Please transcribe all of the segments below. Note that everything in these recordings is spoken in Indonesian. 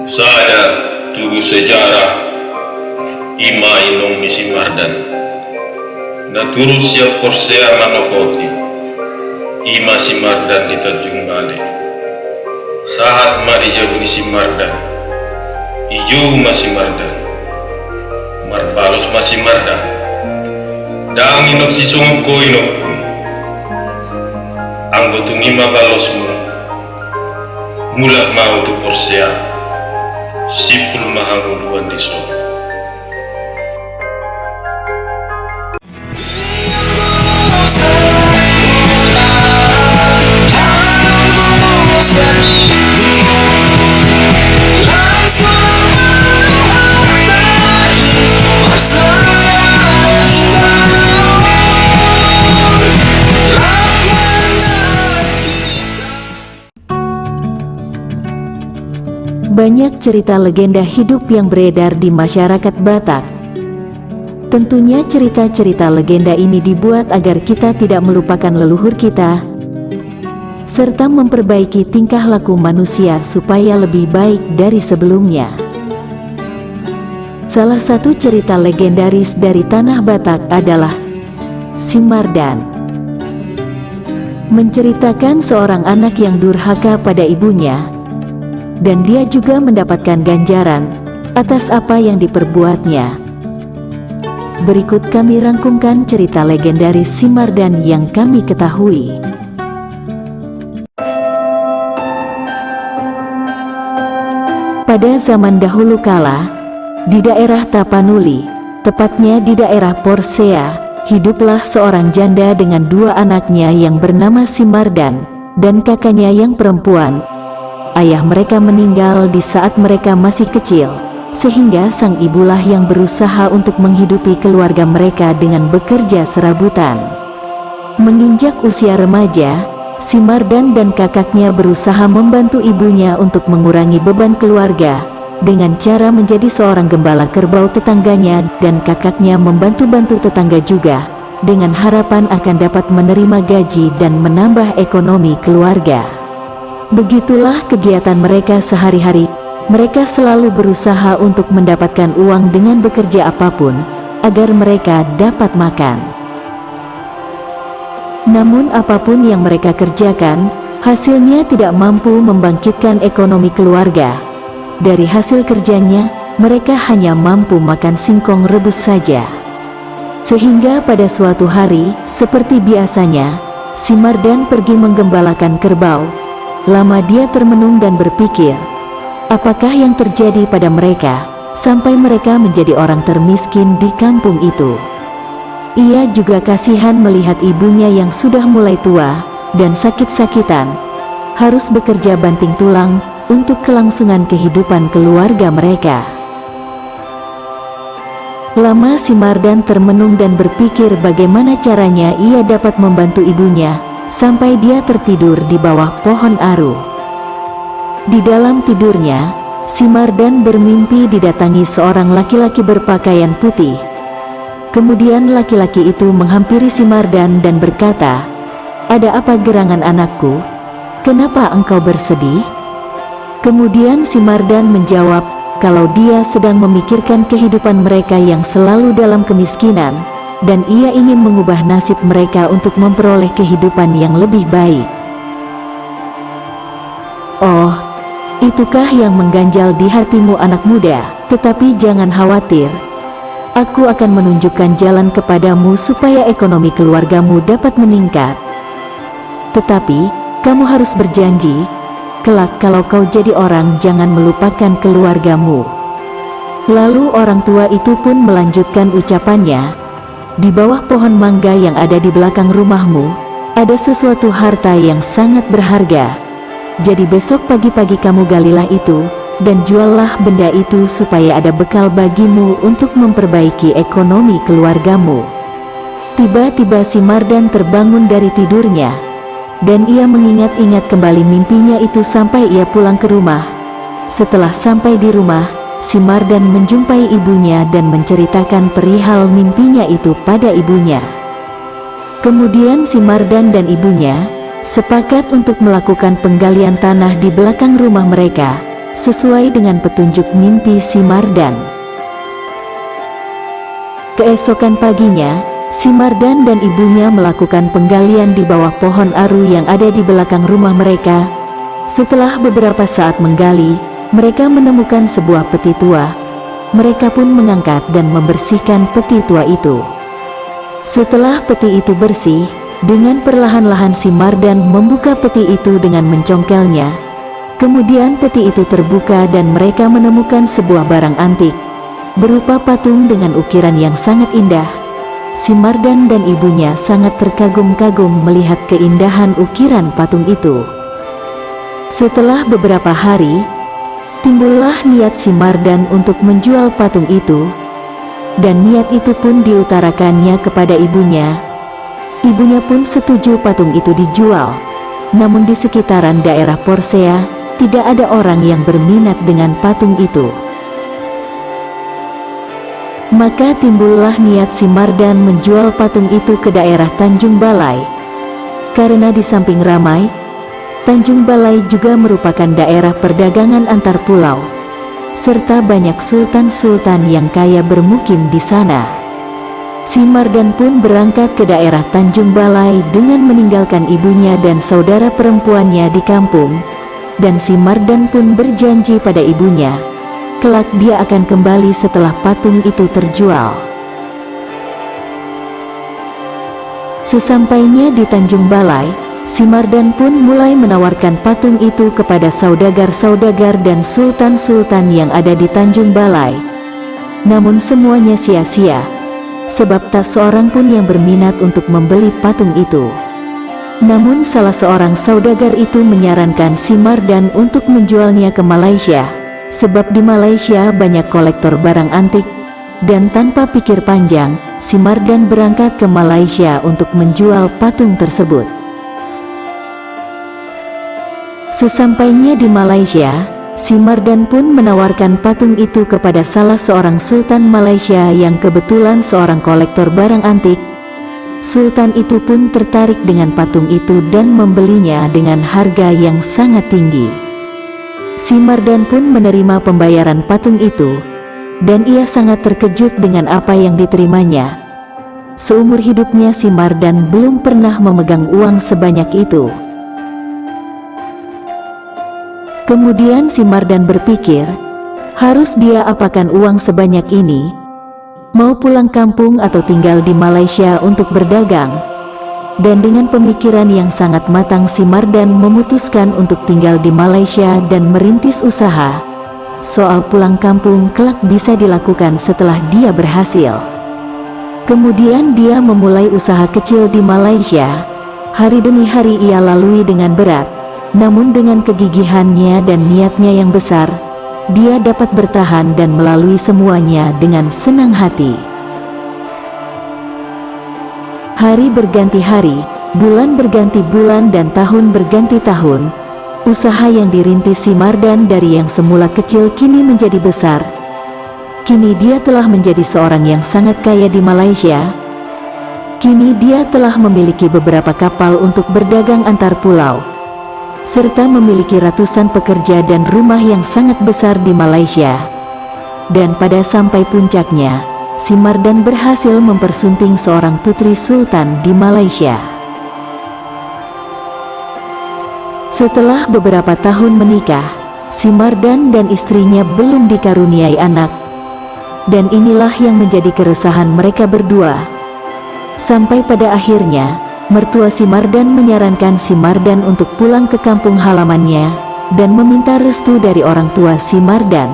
Sada turu sejarah ima inong ni si Mardan. Naturu siya Porsea manokoti. Ima si Mardan di Tanjung Balai. Sahat mari jago ni si Mardan. Ijo masih Mardan. Marbalos masih Mardan. Daang inok si sungguh ko inok. Anggotung ima balosmu. Mulak mau tu Porsea. Sipul mahanguluan di so. Banyak cerita legenda hidup yang beredar di masyarakat Batak. Tentunya cerita-cerita legenda ini dibuat agar kita tidak melupakan leluhur kita, serta memperbaiki tingkah laku manusia supaya lebih baik dari sebelumnya. Salah satu cerita legendaris dari tanah Batak adalah Si Mardan. Menceritakan seorang anak yang durhaka pada ibunya, dan dia juga mendapatkan ganjaran atas apa yang diperbuatnya. Berikut kami rangkumkan cerita legendaris Si Mardan yang kami ketahui. Pada zaman dahulu kala, di daerah Tapanuli, tepatnya di daerah Porsea, hiduplah seorang janda dengan dua anaknya yang bernama Si Mardan dan kakaknya yang perempuan. Ayah mereka meninggal di saat mereka masih kecil, sehingga sang ibulah yang berusaha untuk menghidupi keluarga mereka dengan bekerja serabutan. Menginjak usia remaja, Si Mardan dan kakaknya berusaha membantu ibunya untuk mengurangi beban keluarga, dengan cara menjadi seorang gembala kerbau tetangganya, dan kakaknya membantu-bantu tetangga juga, dengan harapan akan dapat menerima gaji dan menambah ekonomi keluarga. Begitulah kegiatan mereka sehari-hari. Mereka selalu berusaha untuk mendapatkan uang dengan bekerja apapun, agar mereka dapat makan. Namun apapun yang mereka kerjakan, hasilnya tidak mampu membangkitkan ekonomi keluarga. Dari hasil kerjanya, mereka hanya mampu makan singkong rebus saja. Sehingga pada suatu hari, seperti biasanya, Si Mardan pergi menggembalakan kerbau. Lama dia termenung dan berpikir, apakah yang terjadi pada mereka, sampai mereka menjadi orang termiskin di kampung itu. Ia juga kasihan melihat ibunya yang sudah mulai tua, dan sakit-sakitan, harus bekerja banting tulang, untuk kelangsungan kehidupan keluarga mereka. Lama Si Mardan termenung dan berpikir bagaimana caranya ia dapat membantu ibunya, sampai dia tertidur di bawah pohon aru. Di dalam tidurnya, Si Mardan bermimpi didatangi seorang laki-laki berpakaian putih. Kemudian laki-laki itu menghampiri Si Mardan dan berkata, "Ada apa gerangan anakku? Kenapa engkau bersedih?" Kemudian Si Mardan menjawab kalau dia sedang memikirkan kehidupan mereka yang selalu dalam kemiskinan, dan ia ingin mengubah nasib mereka untuk memperoleh kehidupan yang lebih baik. "Oh, itukah yang mengganjal di hatimu anak muda? Tetapi jangan khawatir. Aku akan menunjukkan jalan kepadamu supaya ekonomi keluargamu dapat meningkat. Tetapi, kamu harus berjanji, kelak kalau kau jadi orang jangan melupakan keluargamu." Lalu orang tua itu pun melanjutkan ucapannya, "Di bawah pohon mangga yang ada di belakang rumahmu, ada sesuatu harta yang sangat berharga. Jadi besok pagi-pagi kamu galilah itu, dan juallah benda itu supaya ada bekal bagimu untuk memperbaiki ekonomi keluargamu." Tiba-tiba Si Mardan terbangun dari tidurnya, dan ia mengingat-ingat kembali mimpinya itu sampai ia pulang ke rumah. Setelah sampai di rumah, Si Mardan menjumpai ibunya dan menceritakan perihal mimpinya itu pada ibunya. Kemudian Si Mardan dan ibunya sepakat untuk melakukan penggalian tanah di belakang rumah mereka, sesuai dengan petunjuk mimpi si Mardan. Keesokan paginya, si Mardan dan ibunya melakukan penggalian di bawah pohon aru yang ada di belakang rumah mereka. Setelah beberapa saat menggali, mereka menemukan sebuah peti tua. Mereka pun mengangkat dan membersihkan peti tua itu. Setelah peti itu bersih, dengan perlahan-lahan si Mardan membuka peti itu dengan mencongkelnya. Kemudian peti itu terbuka dan mereka menemukan sebuah barang antik, berupa patung dengan ukiran yang sangat indah. Si Mardan dan ibunya sangat terkagum-kagum melihat keindahan ukiran patung itu. Setelah beberapa hari, timbullah niat si Mardan untuk menjual patung itu, dan niat itu pun diutarakannya kepada ibunya. Ibunya pun setuju patung itu dijual. Namun di sekitaran daerah Porcea, tidak ada orang yang berminat dengan patung itu. Maka timbullah niat si Mardan menjual patung itu ke daerah Tanjung Balai. Karena di samping ramai, Tanjung Balai juga merupakan daerah perdagangan antar pulau, serta banyak sultan-sultan yang kaya bermukim di sana. Si Mardan pun berangkat ke daerah Tanjung Balai dengan meninggalkan ibunya dan saudara perempuannya di kampung, dan si Mardan pun berjanji pada ibunya, kelak dia akan kembali setelah patung itu terjual. Sesampainya di Tanjung Balai, si Mardan pun mulai menawarkan patung itu kepada saudagar-saudagar dan sultan-sultan yang ada di Tanjung Balai. Namun semuanya sia-sia, sebab tak seorang pun yang berminat untuk membeli patung itu. Namun salah seorang saudagar itu menyarankan si Mardan untuk menjualnya ke Malaysia, sebab di Malaysia banyak kolektor barang antik. Dan tanpa pikir panjang, si Mardan berangkat ke Malaysia untuk menjual patung tersebut. Sesampainya di Malaysia, si Mardan pun menawarkan patung itu kepada salah seorang sultan Malaysia yang kebetulan seorang kolektor barang antik. Sultan itu pun tertarik dengan patung itu dan membelinya dengan harga yang sangat tinggi. Si Mardan pun menerima pembayaran patung itu, dan ia sangat terkejut dengan apa yang diterimanya. Seumur hidupnya si Mardan belum pernah memegang uang sebanyak itu. Kemudian si Mardan berpikir, harus dia apakan uang sebanyak ini? Mau pulang kampung atau tinggal di Malaysia untuk berdagang? Dan dengan pemikiran yang sangat matang si Mardan memutuskan untuk tinggal di Malaysia dan merintis usaha. Soal pulang kampung kelak bisa dilakukan setelah dia berhasil. Kemudian dia memulai usaha kecil di Malaysia. Hari demi hari ia lalui dengan berat. Namun dengan kegigihannya dan niatnya yang besar, dia dapat bertahan dan melalui semuanya dengan senang hati. Hari berganti hari, bulan berganti bulan dan tahun berganti tahun. Usaha yang dirintis si Mardan dari yang semula kecil kini menjadi besar. Kini dia telah menjadi seorang yang sangat kaya di Malaysia. Kini dia telah memiliki beberapa kapal untuk berdagang antar pulau, serta memiliki ratusan pekerja dan rumah yang sangat besar di Malaysia. Dan pada sampai puncaknya, si Mardan berhasil mempersunting seorang putri sultan di Malaysia. Setelah beberapa tahun menikah, si Mardan dan istrinya belum dikaruniai anak. Dan inilah yang menjadi keresahan mereka berdua. Sampai pada akhirnya, mertua si Mardan menyarankan si Mardan untuk pulang ke kampung halamannya dan meminta restu dari orang tua si Mardan.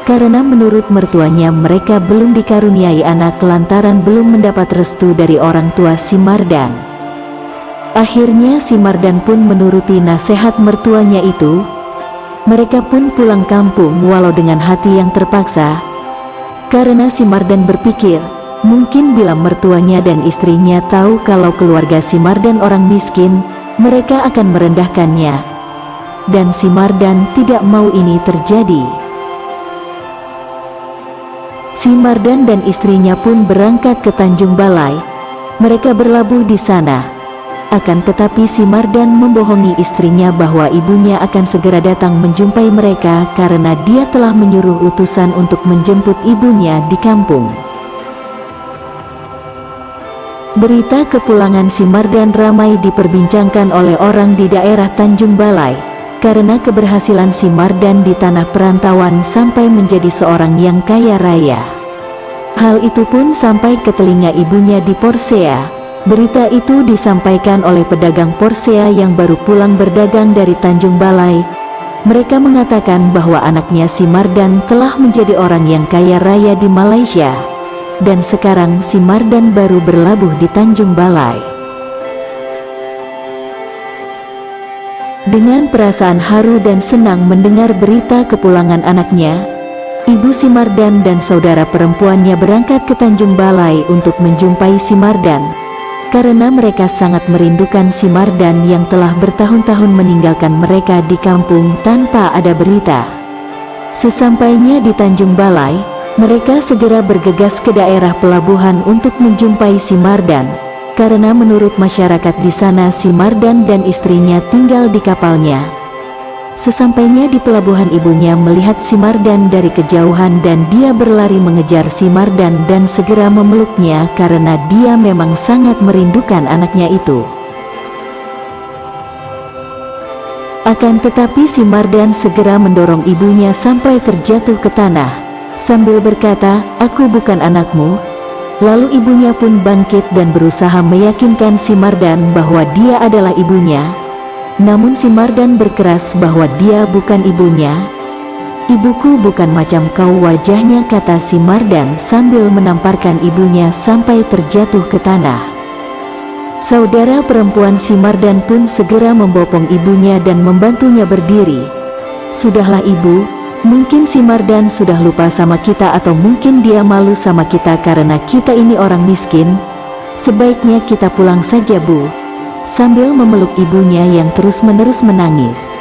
Karena menurut mertuanya mereka belum dikaruniai anak lantaran belum mendapat restu dari orang tua si Mardan. Akhirnya si Mardan pun menuruti nasihat mertuanya itu. Mereka pun pulang kampung walau dengan hati yang terpaksa. Karena si Mardan berpikir, mungkin bila mertuanya dan istrinya tahu kalau keluarga si Mardan orang miskin, mereka akan merendahkannya. Dan si Mardan tidak mau ini terjadi. Si Mardan dan istrinya pun berangkat ke Tanjung Balai. Mereka berlabuh di sana. Akan tetapi si Mardan membohongi istrinya bahwa ibunya akan segera datang menjumpai mereka karena dia telah menyuruh utusan untuk menjemput ibunya di kampung. Berita kepulangan si Mardan ramai diperbincangkan oleh orang di daerah Tanjung Balai karena keberhasilan si Mardan di tanah perantauan sampai menjadi seorang yang kaya raya. Hal itu pun sampai ke telinga ibunya di Porsea. Berita itu disampaikan oleh pedagang Porsea yang baru pulang berdagang dari Tanjung Balai. Mereka mengatakan bahwa anaknya si Mardan telah menjadi orang yang kaya raya di Malaysia. Dan sekarang si Mardan baru berlabuh di Tanjung Balai. Dengan perasaan haru dan senang mendengar berita kepulangan anaknya, ibu si Mardan dan saudara perempuannya berangkat ke Tanjung Balai untuk menjumpai si Mardan, karena mereka sangat merindukan si Mardan yang telah bertahun-tahun meninggalkan mereka di kampung tanpa ada berita. Sesampainya di Tanjung Balai, mereka segera bergegas ke daerah pelabuhan untuk menjumpai si Mardan, karena menurut masyarakat di sana si Mardan dan istrinya tinggal di kapalnya. Sesampainya di pelabuhan, ibunya melihat si Mardan dari kejauhan dan dia berlari mengejar si Mardan dan segera memeluknya karena dia memang sangat merindukan anaknya itu. Akan tetapi si Mardan segera mendorong ibunya sampai terjatuh ke tanah sambil berkata, "Aku bukan anakmu." Lalu ibunya pun bangkit dan berusaha meyakinkan si Mardan bahwa dia adalah ibunya. Namun si Mardan berkeras bahwa dia bukan ibunya. "Ibuku bukan macam kau wajahnya," kata si Mardan sambil menamparkan ibunya sampai terjatuh ke tanah. Saudara perempuan si Mardan pun segera membopong ibunya dan membantunya berdiri. "Sudahlah ibu, mungkin si Mardan sudah lupa sama kita atau mungkin dia malu sama kita karena kita ini orang miskin. Sebaiknya kita pulang saja bu," sambil memeluk ibunya yang terus-menerus menangis.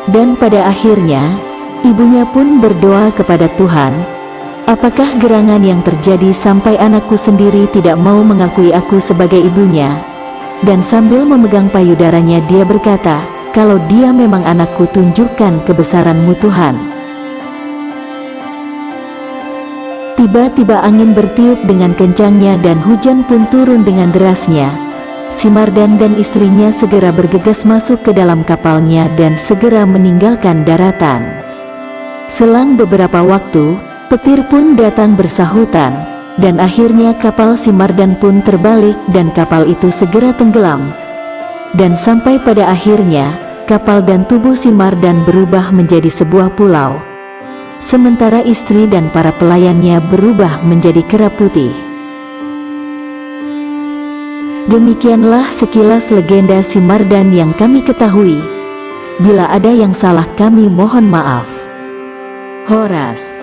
Dan pada akhirnya, ibunya pun berdoa kepada Tuhan, "Apakah gerangan yang terjadi sampai anakku sendiri tidak mau mengakui aku sebagai ibunya?" Dan sambil memegang payudaranya dia berkata, "Kalau dia memang anakku, tunjukkan kebesaran-Mu Tuhan." Tiba-tiba angin bertiup dengan kencangnya dan hujan pun turun dengan derasnya. Si Mardan dan istrinya segera bergegas masuk ke dalam kapalnya dan segera meninggalkan daratan. Selang beberapa waktu, petir pun datang bersahutan, dan akhirnya kapal si Mardan pun terbalik dan kapal itu segera tenggelam. Dan sampai pada akhirnya, kapal dan tubuh si Mardan berubah menjadi sebuah pulau. Sementara istri dan para pelayannya berubah menjadi kera putih. Demikianlah sekilas legenda si Mardan yang kami ketahui. Bila ada yang salah kami mohon maaf. Horas.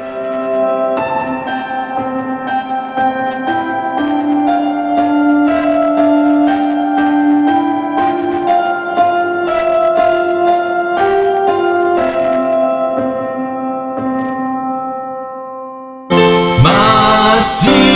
Masih